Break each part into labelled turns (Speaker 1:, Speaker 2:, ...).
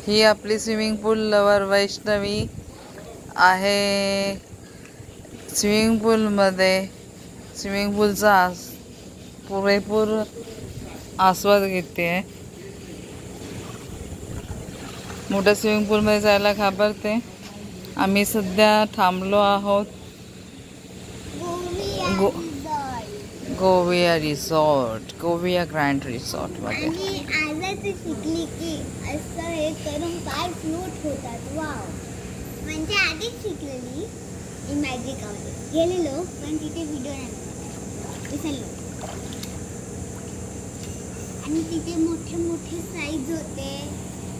Speaker 1: ही आपली स्विमिंग पूल लवर वैष्णवी आहे। स्विमिंग पूलचा पुरेपूर आस्वाद घेते आहे। मोठ्या स्विमिंग पूलमध्ये जायला घाबरते। आम्ही सध्या थांबलो आहोत गोविया रिसॉर्ट, गोविया ग्रँड रिसॉर्ट मध्ये।
Speaker 2: शिकली की असं हे करून पाय फ्लोट होतात। वाव, म्हणजे आधीच शिकलेली मॅजिक गेलेलो, पण तिथे व्हिडिओ नाही विसरलो। आणि तिथे मोठे मोठे साईज होते,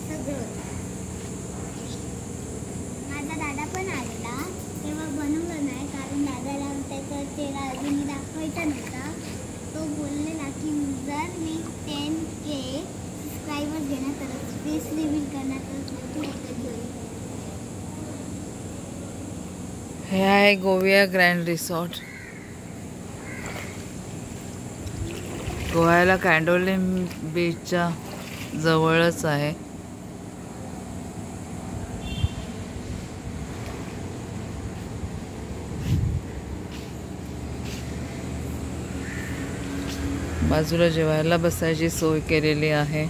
Speaker 2: सगळं होतं। माझा दादा पण आलेला, तेव्हा बनवलं नाही कारण दादाला त्याचा चेहरा अजूनही दाखवायचा नव्हता। तो बोललेला की जर मी 10K सबस्क्रायबर्स घेणार तर फेस रिव्हील करणार तर तू एकच होईल।
Speaker 1: हे आहे गोविया ग्रँड रिसॉर्ट। गोव्याला कॅन्डोलिम बीचच्या जवळच आहे। बाजूला जेवायला बसायची सोय केलेली आहे।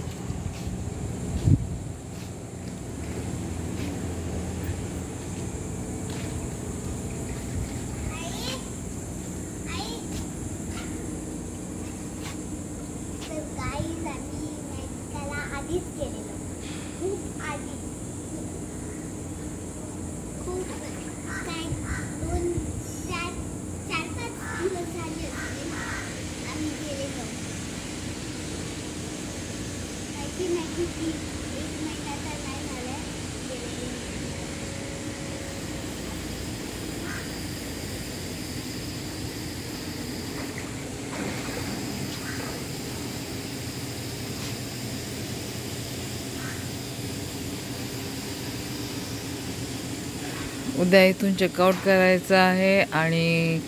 Speaker 1: उद्या इथून चेकआउट करायचं आहे आणि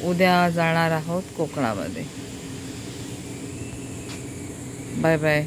Speaker 1: उद्या जाणार आहोत कोकणामध्ये। Bye bye.